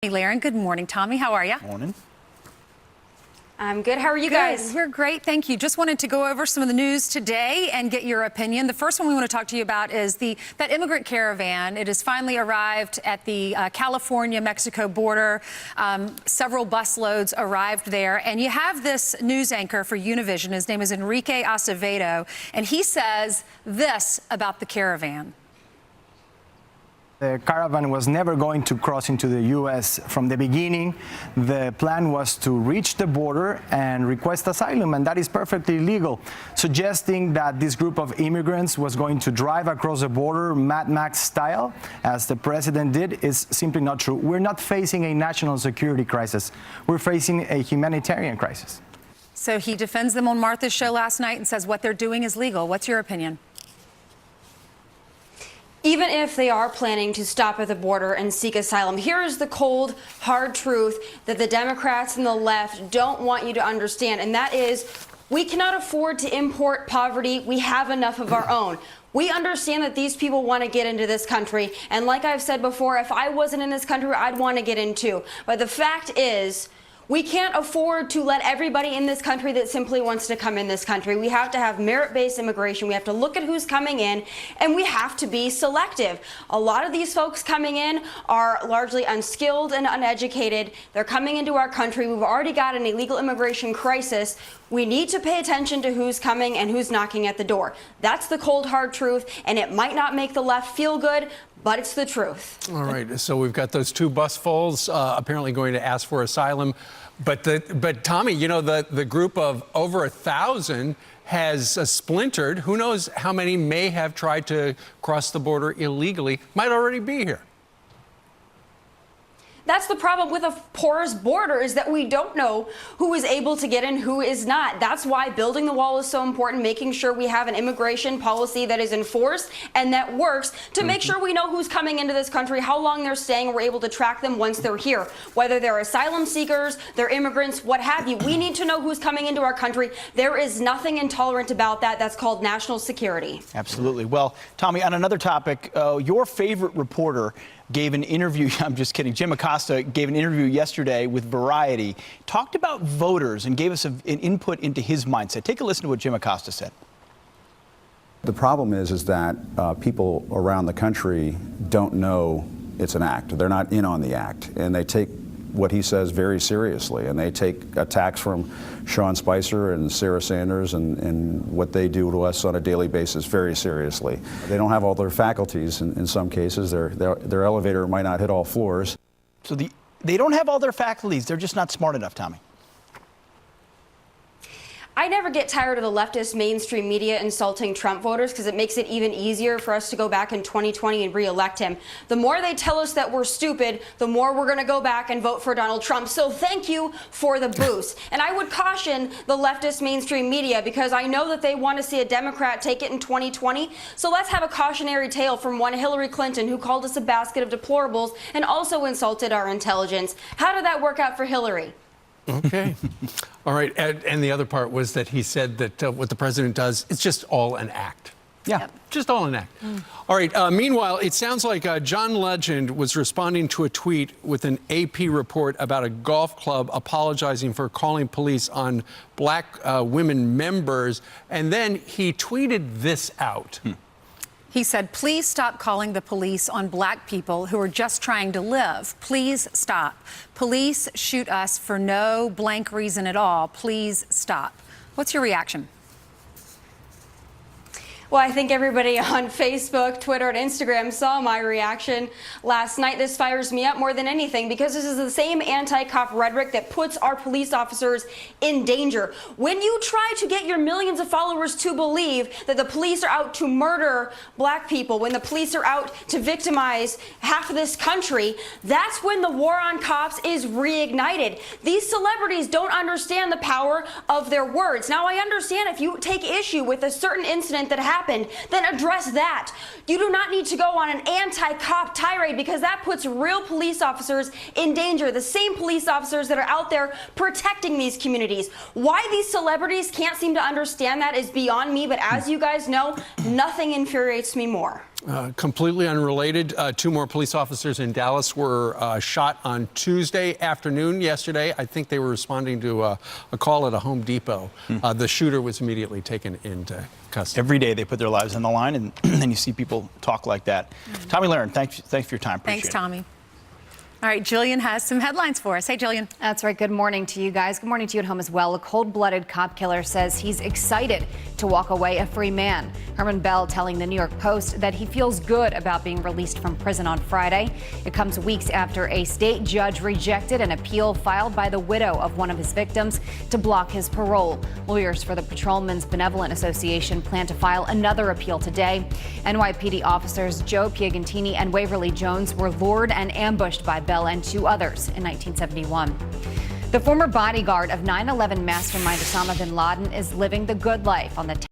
Tomi Lahren, good morning. Tommy, how are you? Morning. I'm good. How are you guys? We're great, thank you. Just wanted to go over some of the news today and get your opinion. The first one we want to talk to you about is that immigrant caravan. It has finally arrived at the California-Mexico border. Several busloads arrived there, and you have this news anchor for Univision. His name is Enrique Acevedo, and he says this about the caravan. The caravan was never going to cross into the U.S. from the beginning. The plan was to reach the border and request asylum, and that is perfectly legal. Suggesting that this group of immigrants was going to drive across the border Mad Max style, as the president did, is simply not true. We're not facing a national security crisis. We're facing a humanitarian crisis. So he defends them on Martha's show last night and says what they're doing is legal. What's your opinion? Even if they are planning to stop at the border and seek asylum, here is the cold, hard truth that the Democrats and the left don't want you to understand, and that is we cannot afford to import poverty. We have enough of our own. We understand that these people want to get into this country, and like I've said before, if I wasn't in this country, I'd want to get in too. But the fact is, we can't afford to let everybody in this country that simply wants to come in this country. We have to have merit-based immigration. We have to look at who's coming in, and we have to be selective. A lot of these folks coming in are largely unskilled and uneducated. They're coming into our country. We've already got an illegal immigration crisis. We need to pay attention to who's coming and who's knocking at the door. That's the cold, hard truth, and it might not make the left feel good, but it's the truth. All right, so we've got those two busfuls apparently going to ask for asylum. But Tommy, you know, the group of over 1,000 has splintered. Who knows how many may have tried to cross the border illegally, might already be here. That's the problem with a porous border, is that we don't know who is able to get in, who is not. That's why building the wall is so important, making sure we have an immigration policy that is enforced and that works to make sure we know who's coming into this country, how long they're staying, and we're able to track them once they're here. Whether they're asylum seekers, they're immigrants, what have you. We need to know who's coming into our country. There is nothing intolerant about that. That's called national security. Absolutely. Well, Tommy, on another topic, your favorite reporter gave an interview, I'm just kidding, Jim Acosta gave an interview yesterday with Variety, talked about voters and gave us an input into his mindset. Take a listen to what Jim Acosta said. The problem is that people around the country don't know it's an act. They're not in on the act, and they take what he says very seriously, and they take attacks from Sean Spicer and Sarah Sanders and what they do to us on a daily basis very seriously. They don't have all their faculties in some cases. Their elevator might not hit all floors. So they don't have all their faculties. They're just not smart enough, Tommy. I never get tired of the leftist mainstream media insulting Trump voters because it makes it even easier for us to go back in 2020 and re-elect him. The more they tell us that we're stupid, the more we're going to go back and vote for Donald Trump. So thank you for the boost. And I would caution the leftist mainstream media because I know that they want to see a Democrat take it in 2020. So let's have a cautionary tale from one Hillary Clinton, who called us a basket of deplorables and also insulted our intelligence. How did that work out for Hillary? Okay. All right. And the other part was that he said that what the president does, it's just all an act. Yeah. Just all an act. All right. Meanwhile, it sounds like John Legend was responding to a tweet with an AP report about a golf club apologizing for calling police on black women members. And then he tweeted this out. He said, please stop calling the police on black people who are just trying to live. Please stop. Police shoot us for no blank reason at all. Please stop. What's your reaction? Well, I think everybody on Facebook, Twitter, and Instagram saw my reaction last night. This fires me up more than anything because this is the same anti-cop rhetoric that puts our police officers in danger. When you try to get your millions of followers to believe that the police are out to murder black people, when the police are out to victimize half of this country, that's when the war on cops is reignited. These celebrities don't understand the power of their words. Now, I understand if you take issue with a certain incident that happened, then address that. You do not need to go on an anti-cop tirade because that puts real police officers in danger, the same police officers that are out there protecting these communities. Why these celebrities can't seem to understand that is beyond me, but as you guys know, nothing infuriates me more. Completely unrelated, two more police officers in Dallas were shot on Tuesday afternoon yesterday. I think they were responding to a call at a Home Depot. The shooter was immediately taken into custody. Every day they put their lives on the line, and then you see people talk like that. Tomi Lahren, thanks for your time. Appreciate Thanks, it. Tommy. All right, Jillian has some headlines for us. Hey, Jillian. That's right. Good morning to you guys. Good morning to you at home as well. A cold-blooded cop killer says he's excited to walk away a free man. Herman Bell telling the New York Post that he feels good about being released from prison on Friday. It comes weeks after a state judge rejected an appeal filed by the widow of one of his victims to block his parole. Lawyers for the Patrolmen's Benevolent Association plan to file another appeal today. NYPD officers Joe Piagentini and Waverly Jones were lured and ambushed by Bell and two others in 1971. The former bodyguard of 9/11 mastermind Osama bin Laden is living the good life on the